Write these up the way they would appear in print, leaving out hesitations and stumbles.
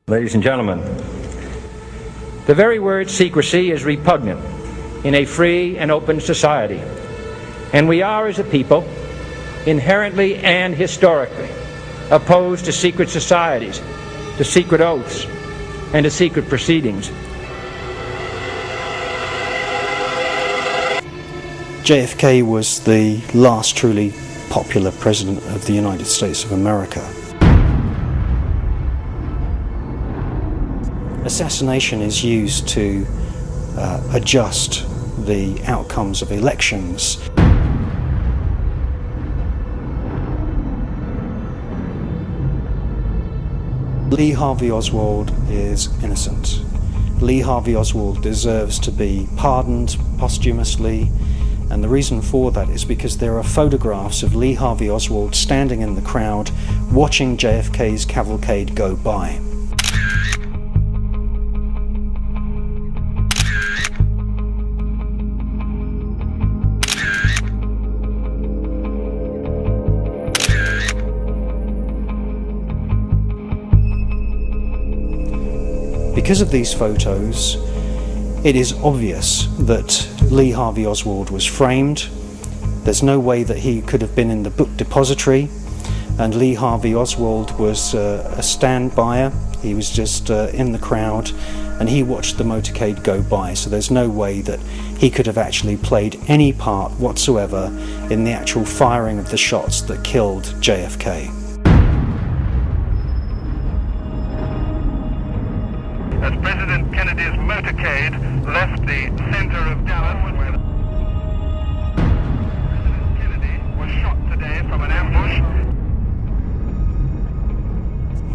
Ladies and gentlemen, the very word secrecy is repugnant in a free and open society, and we are, as a people, inherently and historically opposed to secret societies, to secret oaths, and to secret proceedings. JFK was the last truly popular president of the United States of America. Assassination is used to adjust the outcomes of elections. Lee Harvey Oswald is innocent. Lee Harvey Oswald deserves to be pardoned posthumously, and the reason for that is because there are photographs of Lee Harvey Oswald standing in the crowd watching JFK's cavalcade go by. Because of these photos, it is obvious that Lee Harvey Oswald was framed. There's no way that he could have been in the book depository, and Lee Harvey Oswald was a stand-byer. He was just in the crowd, and he watched the motorcade go by, so there's no way that he could have actually played any part whatsoever in the actual firing of the shots that killed JFK. As President Kennedy's motorcade left the center of Dallas, where President Kennedy was shot today from an ambush.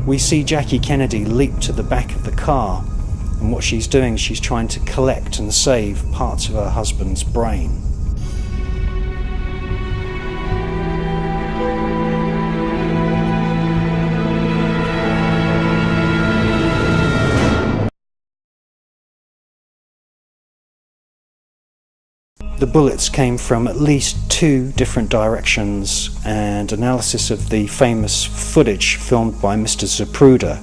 We see Jackie Kennedy leap to the back of the car, and what she's doing, she's trying to collect and save parts of her husband's brain. The bullets came from at least 2 different directions, and analysis of the famous footage filmed by Mr. Zapruder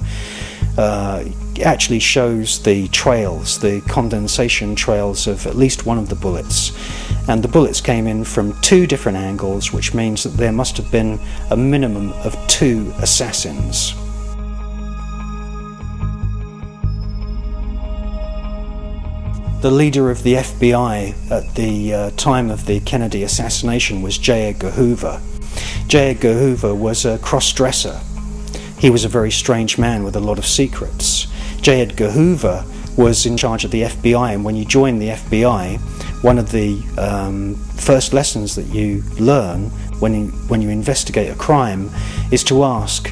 actually shows the trails, the condensation trails of at least one of the bullets. And the bullets came in from 2 different angles, which means that there must have been a minimum of 2 assassins. The leader of the FBI at the time of the Kennedy assassination was J. Edgar Hoover. J. Edgar Hoover was a cross-dresser. He was a very strange man with a lot of secrets. J. Edgar Hoover was in charge of the FBI, and when you join the FBI, one of the first lessons that you learn when you investigate a crime is to ask,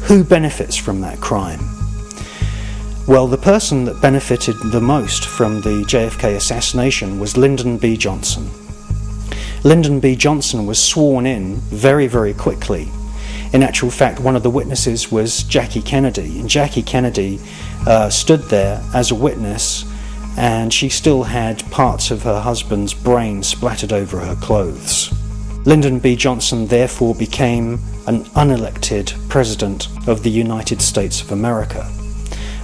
who benefits from that crime? Well, the person that benefited the most from the JFK assassination was Lyndon B. Johnson. Lyndon B. Johnson was sworn in very, very quickly. In actual fact, one of the witnesses was Jackie Kennedy, and Jackie Kennedy stood there as a witness, and she still had parts of her husband's brain splattered over her clothes. Lyndon B. Johnson therefore became an unelected president of the United States of America.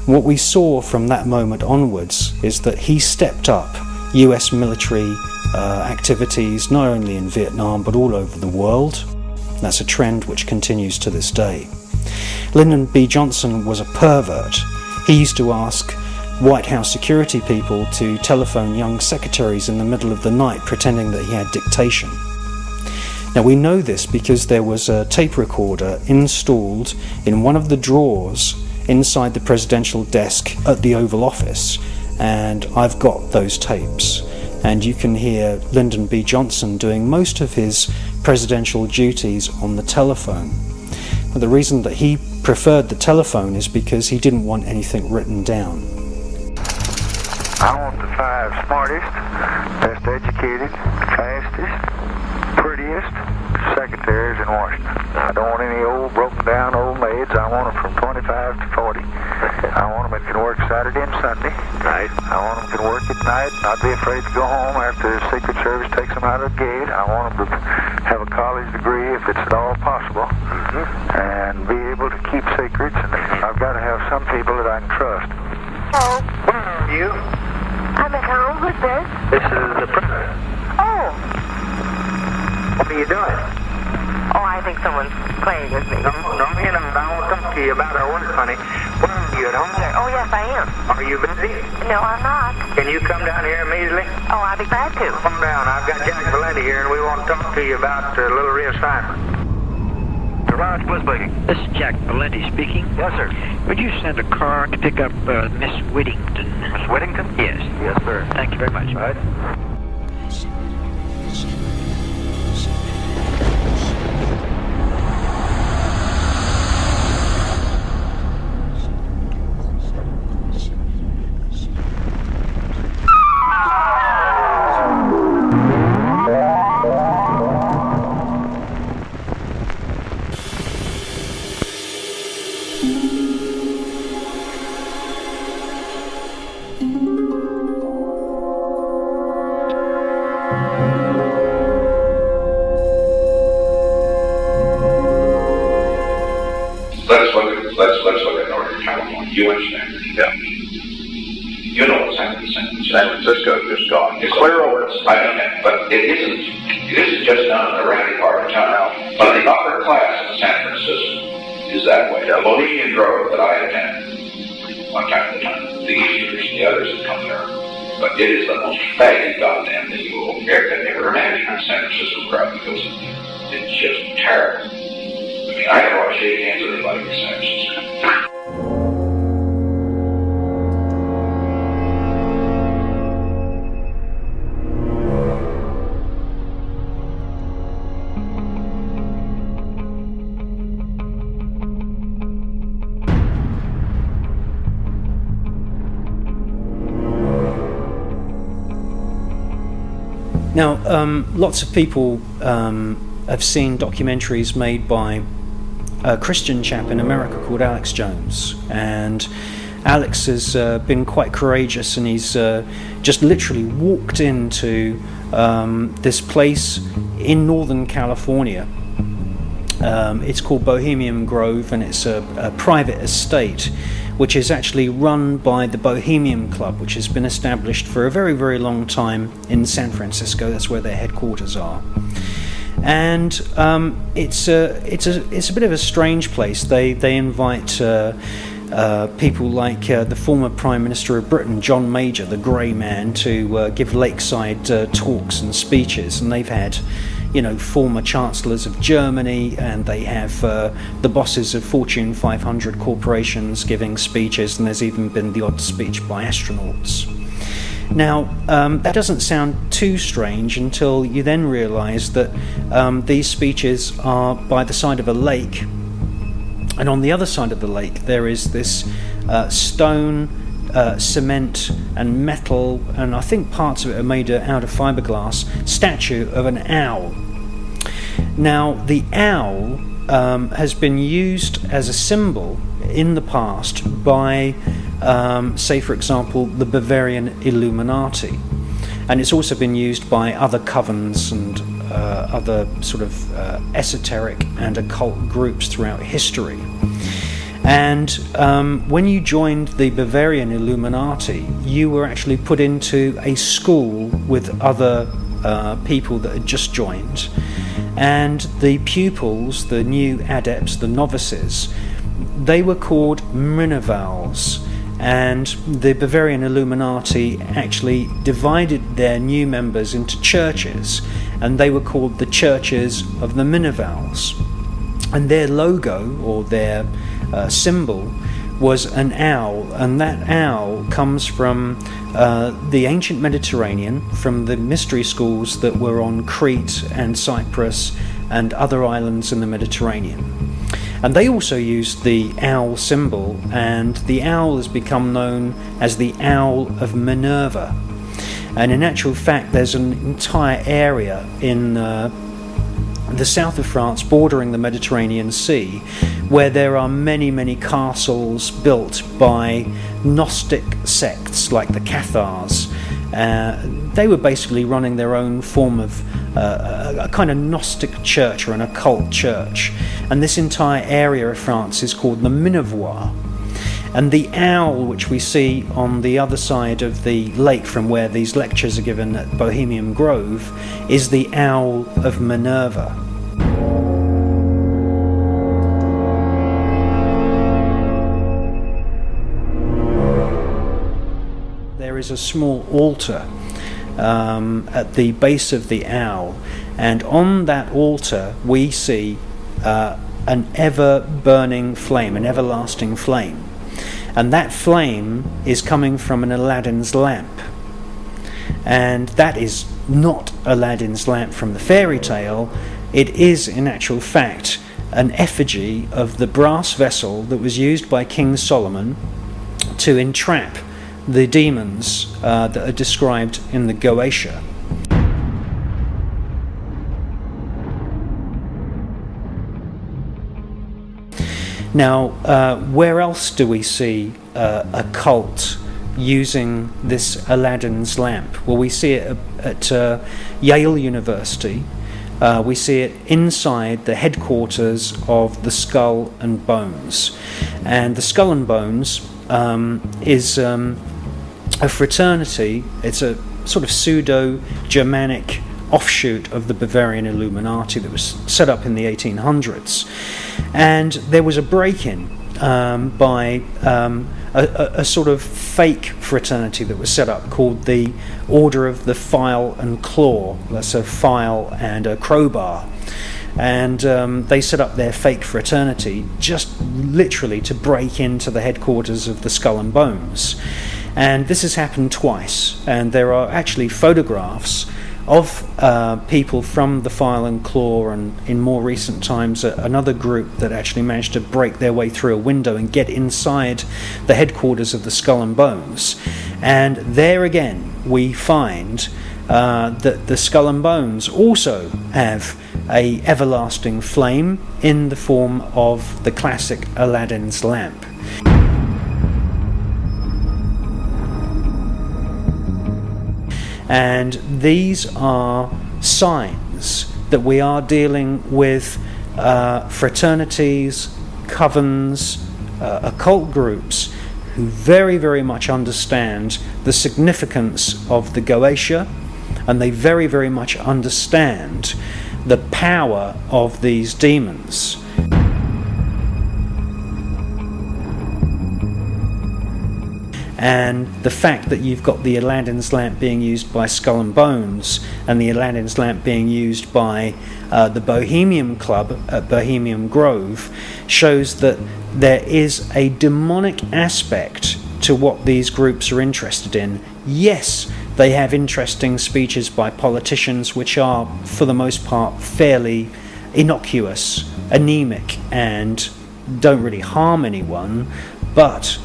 What we saw from that moment onwards is that he stepped up US military activities not only in Vietnam but all over the world. That's a trend which continues to this day. Lyndon B. Johnson was a pervert. He used to ask White House security people to telephone young secretaries in the middle of the night pretending that he had dictation. Now we know this because there was a tape recorder installed in one of the drawers inside the presidential desk at the Oval Office, and I've got those tapes, and you can hear Lyndon B. Johnson doing most of his presidential duties on the telephone. But the reason that he preferred the telephone is because he didn't want anything written down. I want the 5 smartest, best educated, fastest, prettiest secretaries in Washington. I don't want any old broken down old maids. I want them from 25 to 40. I want them that can work Saturday and Sunday. Right. I want them that can work at night, not be afraid to go home after the Secret Service takes them out of the gate. I want them to have a college degree if it's at all possible, and be able to keep secrets. And I've got to have some people that I can trust. Oh, Where are you? I'm at home. Who's this? This is the president. Oh. What are you doing? Oh, I think someone's playing with me. No, you know, I want to talk to you about our work, honey. Where are you, at home? Oh, yes, I am. Are you busy? No, I'm not. Can you come down here immediately? Oh, I'll be glad to. Come down. I've got Jack Valenti here, and we want to talk to you about a little reassignment. Raj Bliss speaking. This is Jack Valenti speaking. Yes, sir. Would you send a car to pick up Miss Whittington? Miss Whittington? Yes. Yes, sir. Thank you very much. All right. Let's look at Northern California. You understand? Yeah. You know what's happened in San Francisco. Just gone. It's clear over. I know that, but it isn't just down in the rowdy part of town. But the upper class in San Francisco is that way. The Bohemian Grove that I attend, one time at a time, the Easterners and the others that come there. But it is the most faggy goddamn thing you will ever imagine in San Francisco crowd, because it's just terrible. I mean, I never want to shake hands with anybody in San Francisco. Now, lots of people have seen documentaries made by a Christian chap in America called Alex Jones, and Alex has been quite courageous, and he's just literally walked into this place in Northern California. It's called Bohemian Grove, and it's a private estate which is actually run by the Bohemian Club, which has been established for a very, very long time in San Francisco. That's where their headquarters are. And it's a bit of a strange place. They invite people like the former Prime Minister of Britain, John Major, the Grey Man, to give lakeside talks and speeches, and they've had, you know, former chancellors of Germany, and they have the bosses of Fortune 500 corporations giving speeches, and there's even been the odd speech by astronauts. Now, that doesn't sound too strange until you then realise that these speeches are by the side of a lake, and on the other side of the lake there is this stone, cement and metal, and I think parts of it are made out of fiberglass, statue of an owl. Now, the owl has been used as a symbol in the past by, say for example, the Bavarian Illuminati, and it's also been used by other covens and other sort of esoteric and occult groups throughout history. And when you joined the Bavarian Illuminati, you were actually put into a school with other people that had just joined, and the pupils, the new adepts, the novices, they were called Minervals, and the Bavarian Illuminati actually divided their new members into churches, and they were called the Churches of the Minervals. And their logo, or their symbol, was an owl, and that owl comes from the ancient Mediterranean, from the mystery schools that were on Crete and Cyprus and other islands in the Mediterranean. And they also used the owl symbol, and the owl has become known as the Owl of Minerva. And in actual fact, there's an entire area in the south of France, bordering the Mediterranean Sea, where there are many, many castles built by Gnostic sects like the Cathars. They were basically running their own form of a kind of Gnostic church or an occult church, and this entire area of France is called the Minervois. And the owl, which we see on the other side of the lake from where these lectures are given at Bohemian Grove, is the owl of Minerva. There is a small altar at the base of the owl, and on that altar we see an ever-burning flame, an everlasting flame. And that flame is coming from an Aladdin's lamp. And that is not Aladdin's lamp from the fairy tale. It is, in actual fact, an effigy of the brass vessel that was used by King Solomon to entrap the demons that are described in the Goetia. Now, where else do we see a cult using this Aladdin's lamp? Well, we see it at Yale University. We see it inside the headquarters of the Skull and Bones. And the Skull and Bones is a fraternity. It's a sort of pseudo-Germanic offshoot of the Bavarian Illuminati that was set up in the 1800s. And there was a break-in by a sort of fake fraternity that was set up called the Order of the File and Claw. That's a file and a crowbar. And they set up their fake fraternity just literally to break into the headquarters of the Skull and Bones. And this has happened twice, and there are actually photographs of people from the File and Claw, and in more recent times another group that actually managed to break their way through a window and get inside the headquarters of the Skull and Bones. And there again we find that the Skull and Bones also have a everlasting flame in the form of the classic Aladdin's lamp. And these are signs that we are dealing with fraternities, covens, occult groups who very, very much understand the significance of the Goetia, and they very, very much understand the power of these demons. And the fact that you've got the Aladdin's lamp being used by Skull and Bones and the Aladdin's lamp being used by the Bohemian Club at Bohemian Grove shows that there is a demonic aspect to what these groups are interested in. Yes, they have interesting speeches by politicians which are, for the most part, fairly innocuous, anemic, and don't really harm anyone, but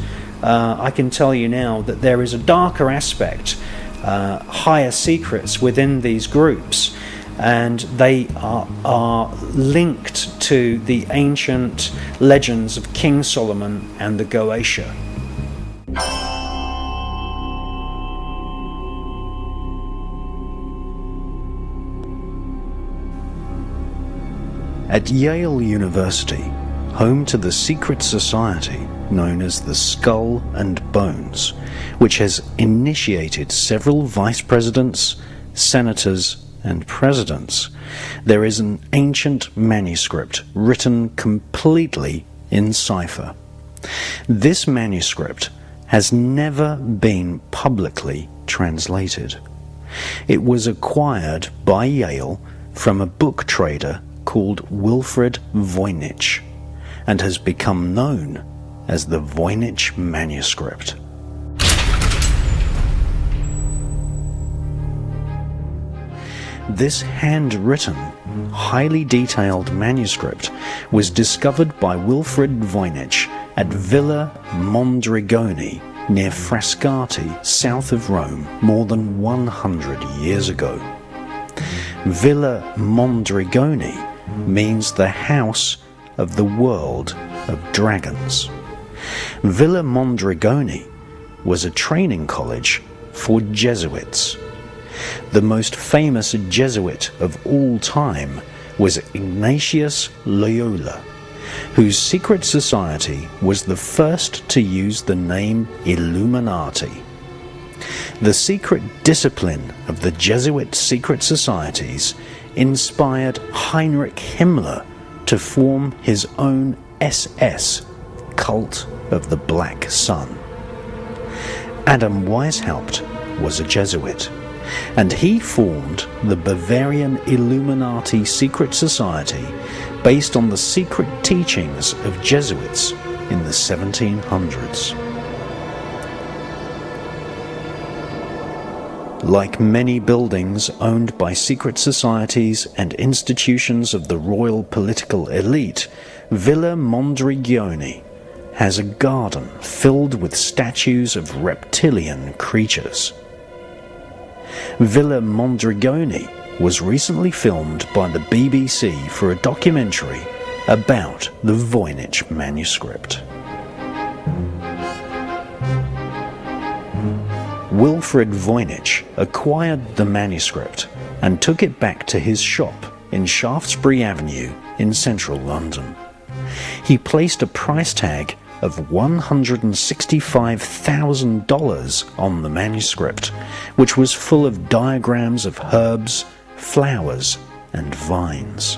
I can tell you now that there is a darker aspect, higher secrets within these groups, and they are linked to the ancient legends of King Solomon and the Goetia. At Yale University, home to the secret society known as the Skull and Bones, which has initiated several vice presidents, senators, and presidents, there is an ancient manuscript written completely in cipher. This manuscript has never been publicly translated. It was acquired by Yale from a book trader called Wilfrid Voynich, and has become known as the Voynich manuscript. This handwritten, highly detailed manuscript was discovered by Wilfrid Voynich at Villa Mondrigoni near Frascati, south of Rome, more than 100 years ago. Villa Mondrigoni means the house of the world of dragons. Villa Mondrigoni was a training college for Jesuits. The most famous Jesuit of all time was Ignatius Loyola, whose secret society was the first to use the name Illuminati. The secret discipline of the Jesuit secret societies inspired Heinrich Himmler to form his own SS, Cult of the Black Sun. Adam Weishaupt was a Jesuit, and he formed the Bavarian Illuminati secret society based on the secret teachings of Jesuits in the 1700s. Like many buildings owned by secret societies and institutions of the royal political elite, Villa Mondrigioni has a garden filled with statues of reptilian creatures. Villa Mondrigioni was recently filmed by the BBC for a documentary about the Voynich manuscript. Wilfred Voynich acquired the manuscript and took it back to his shop in Shaftesbury Avenue in central London. He placed a price tag of $165,000 on the manuscript, which was full of diagrams of herbs, flowers, and vines.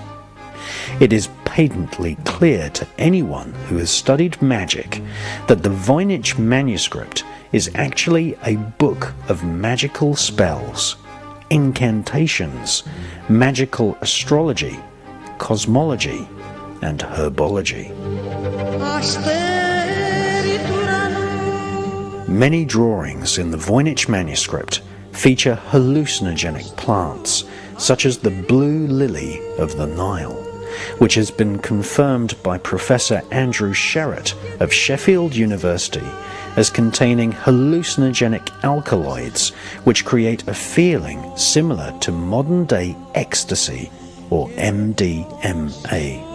It is patently clear to anyone who has studied magic that the Voynich manuscript is actually a book of magical spells, incantations, magical astrology, cosmology, and herbology. Many drawings in the Voynich manuscript feature hallucinogenic plants, such as the blue lily of the Nile, which has been confirmed by Professor Andrew Sherratt of Sheffield University as containing hallucinogenic alkaloids which create a feeling similar to modern-day ecstasy or MDMA.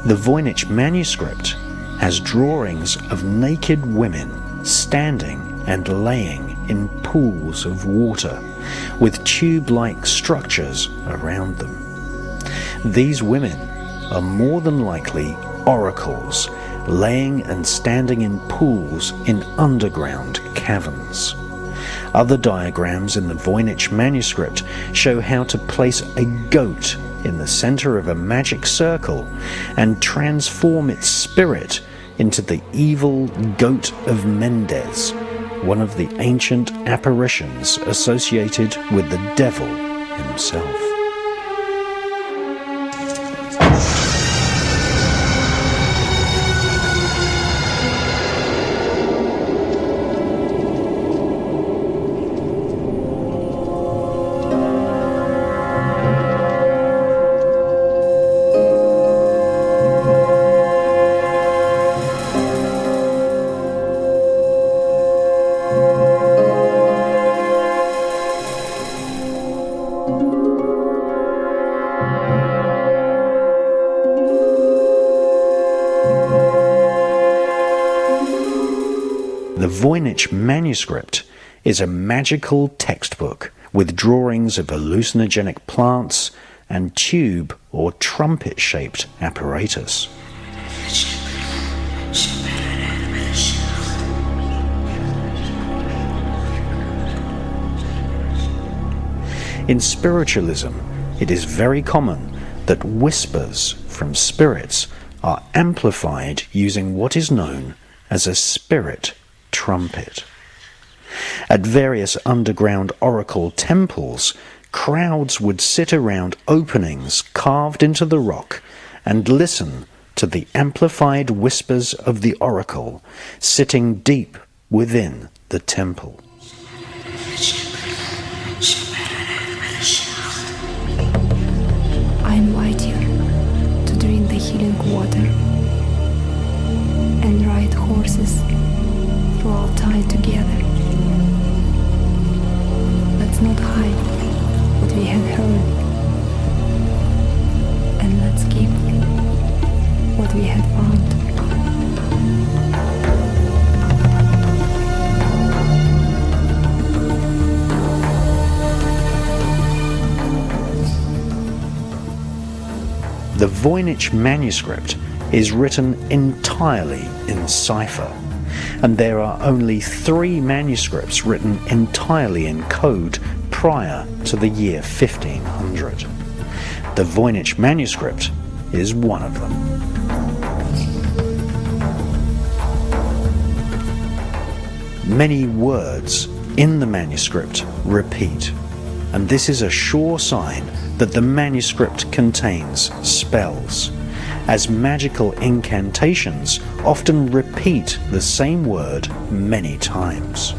The Voynich manuscript has drawings of naked women standing and laying in pools of water with tube-like structures around them. These women are more than likely oracles, laying and standing in pools in underground caverns. Other diagrams in the Voynich manuscript show how to place a goat in the center of a magic circle and transform its spirit into the evil goat of Mendes, one of the ancient apparitions associated with the devil himself. The Voynich manuscript is a magical textbook with drawings of hallucinogenic plants and tube or trumpet-shaped apparatus. In spiritualism, it is very common that whispers from spirits are amplified using what is known as a spirit trumpet. At various underground oracle temples, crowds would sit around openings carved into the rock and listen to the amplified whispers of the oracle sitting deep within the temple. I invite you to drink the healing water and ride horses through our time together. Let's not hide what we have heard, and let's keep what we have found. The Voynich manuscript is written entirely in cipher, and there are only 3 manuscripts written entirely in code prior to the year 1500. The Voynich manuscript is one of them. Many words in the manuscript repeat, and this is a sure sign that the manuscript contains spells, as magical incantations often repeat the same word many times.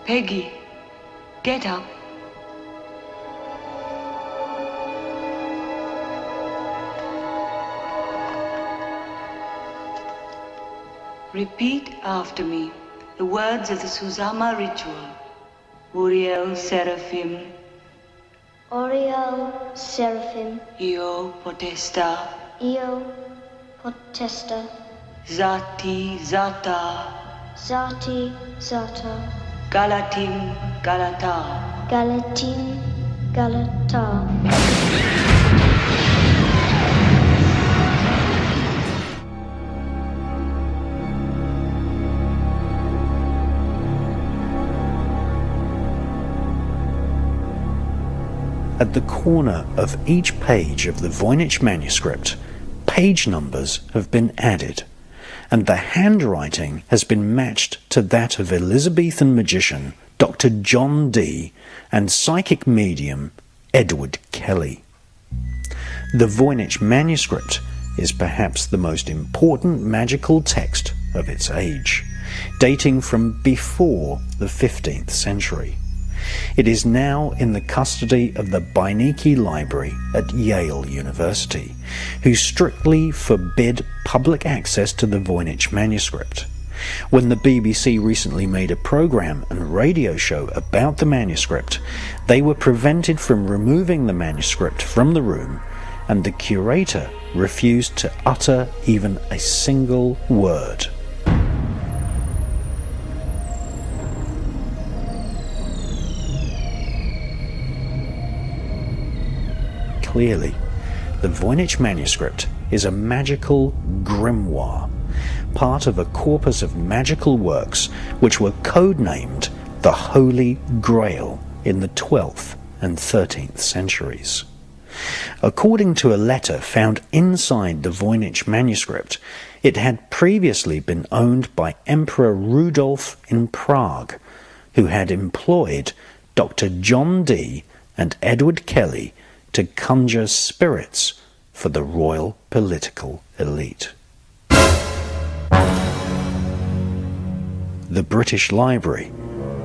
Peggy, get up. Repeat after me the words of the Susama ritual. Uriel Seraphim, Oriel Seraphim, Io Potesta, Io Potesta, Zati Zata, Zati Zata, Galatim Galata, Galatim Galata. At the corner of each page of the Voynich manuscript, page numbers have been added, and the handwriting has been matched to that of Elizabethan magician Dr. John Dee and psychic medium Edward Kelly. The Voynich manuscript is perhaps the most important magical text of its age, dating from before the 15th century. It is now in the custody of the Illuminati Library at Yale University, who strictly forbid public access to the Voynich manuscript. When the BBC recently made a programme and radio show about the manuscript, they were prevented from removing the manuscript from the room, and the curator refused to utter even a single word. Clearly, the Voynich manuscript is a magical grimoire, part of a corpus of magical works which were codenamed the Holy Grail in the 12th and 13th centuries. According to a letter found inside the Voynich manuscript, it had previously been owned by Emperor Rudolf in Prague, who had employed Dr. John Dee and Edward Kelly to conjure spirits for the royal political elite. The British Library,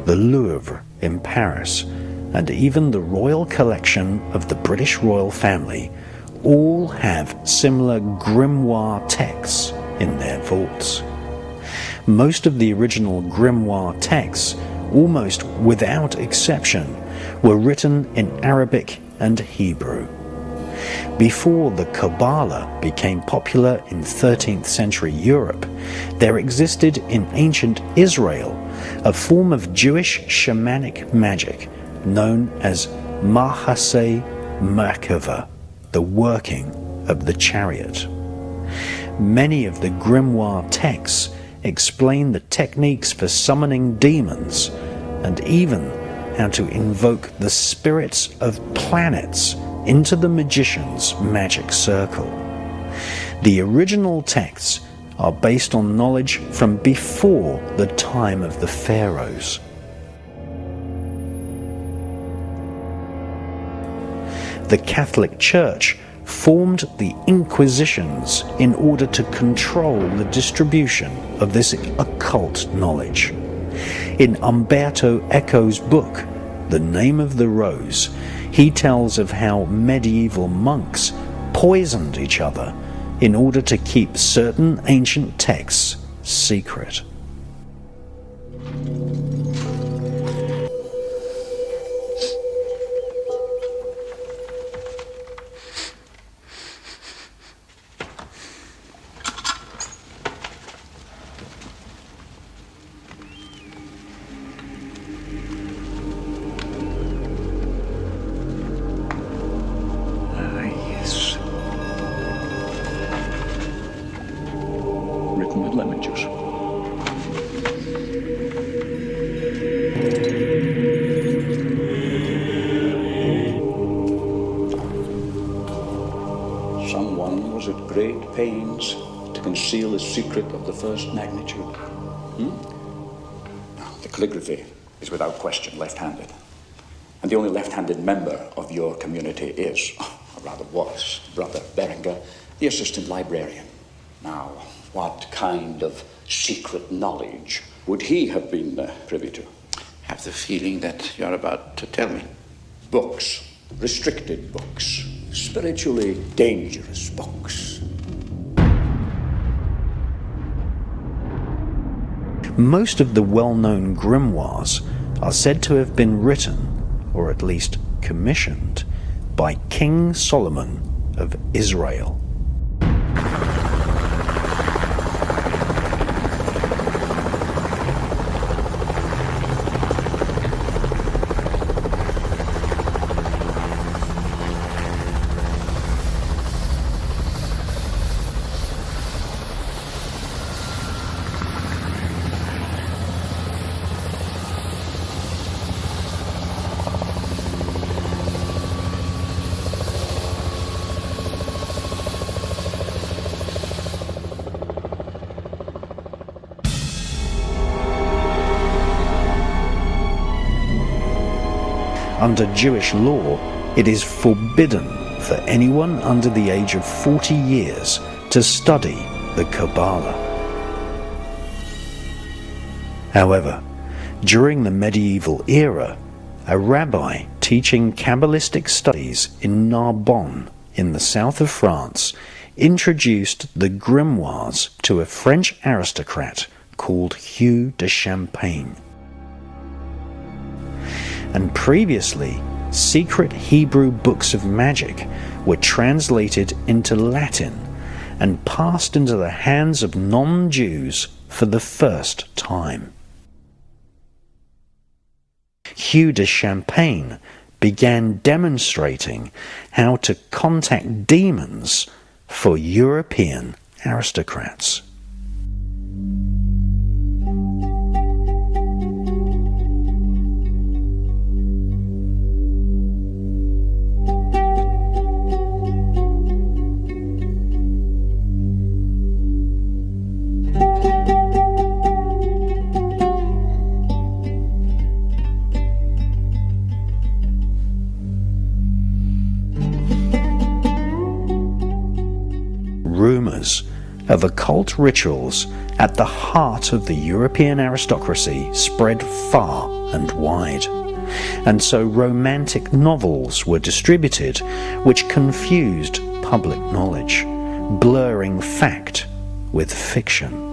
the Louvre in Paris, and even the Royal Collection of the British royal family all have similar grimoire texts in their vaults. Most of the original grimoire texts, almost without exception, were written in Arabic and Hebrew. Before the Kabbalah became popular in 13th century Europe, there existed in ancient Israel a form of Jewish shamanic magic known as Mahaseh Merkava, the working of the chariot. Many of the grimoire texts explain the techniques for summoning demons and even how to invoke the spirits of planets into the magician's magic circle. The original texts are based on knowledge from before the time of the pharaohs. The Catholic Church formed the Inquisitions in order to control the distribution of this occult knowledge. In Umberto Eco's book, The Name of the Rose, he tells of how medieval monks poisoned each other in order to keep certain ancient texts secret. Lemon juice. Someone was at great pains to conceal a secret of the first magnitude. Now, the calligraphy is without question left-handed. And the only left-handed member of your community is, or rather was, Brother Berenger, the assistant librarian. Now, what kind of secret knowledge would he have been privy to? I have the feeling that you're about to tell me. Books, restricted books, spiritually dangerous books. Most of the well-known grimoires are said to have been written, or at least commissioned, by King Solomon of Israel. Under Jewish law, it is forbidden for anyone under the age of 40 years to study the Kabbalah. However, during the medieval era, a rabbi teaching Kabbalistic studies in Narbonne, in the south of France, introduced the grimoires to a French aristocrat called Hugh de Champagne. And previously, secret Hebrew books of magic were translated into Latin and passed into the hands of non-Jews for the first time. Hugh de Champagne began demonstrating how to contact demons for European aristocrats. Rumours of occult rituals at the heart of the European aristocracy spread far and wide, and so romantic novels were distributed which confused public knowledge, blurring fact with fiction.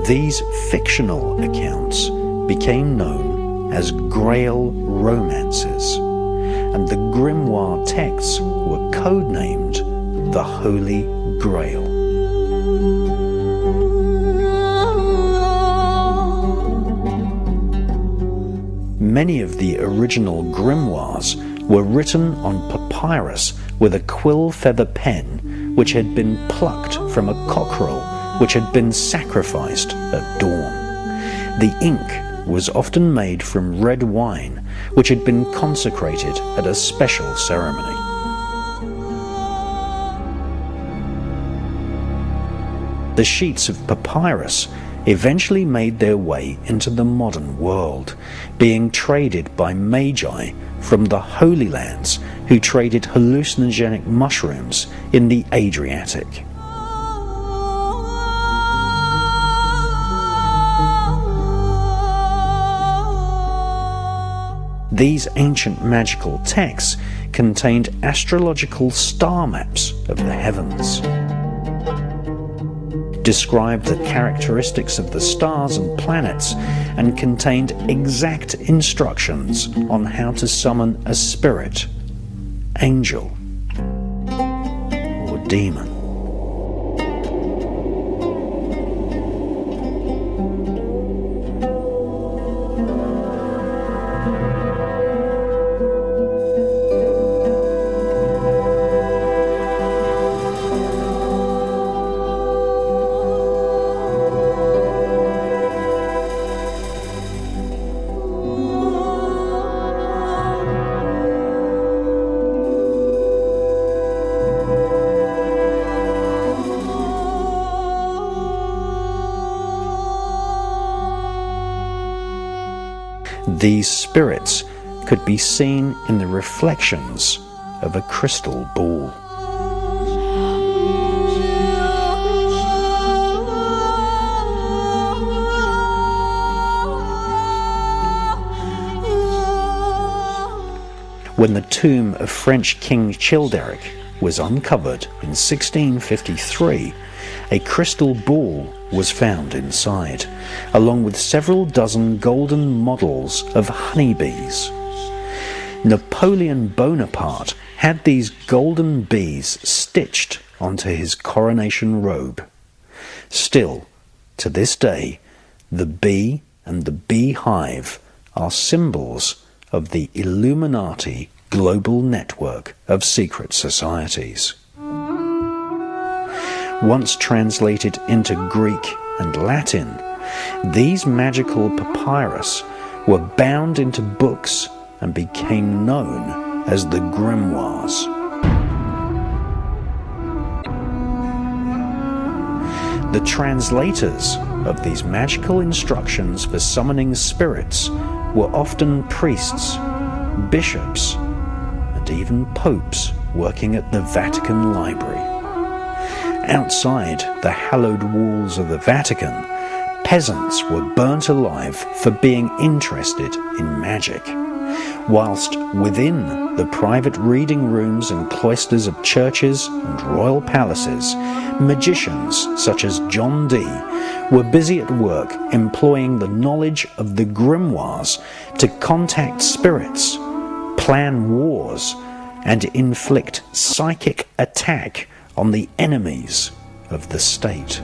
These fictional accounts became known as Grail romances, and the grimoire texts were codenamed the Holy Grail. Many of the original grimoires were written on papyrus with a quill feather pen which had been plucked from a cockerel which had been sacrificed at dawn. The ink was often made from red wine which had been consecrated at a special ceremony. The sheets of papyrus eventually made their way into the modern world, being traded by magi from the Holy Lands who traded hallucinogenic mushrooms in the Adriatic. These ancient magical texts contained astrological star maps of the heavens, described the characteristics of the stars and planets, and contained exact instructions on how to summon a spirit, angel, or demon. These spirits could be seen in the reflections of a crystal ball. When the tomb of French King Childeric was uncovered in 1653, a crystal ball was found inside, along with several dozen golden models of honeybees. Napoleon Bonaparte had these golden bees stitched onto his coronation robe. Still, to this day, the bee and the beehive are symbols of the Illuminati global network of secret societies. Once translated into Greek and Latin, these magical papyrus were bound into books and became known as the grimoires. The translators of these magical instructions for summoning spirits were often priests, bishops, and even popes working at the Vatican Library. Outside the hallowed walls of the Vatican, peasants were burnt alive for being interested in magic, whilst within the private reading rooms and cloisters of churches and royal palaces, magicians such as John Dee were busy at work employing the knowledge of the grimoires to contact spirits, plan wars, and inflict psychic attack on the enemies of the state.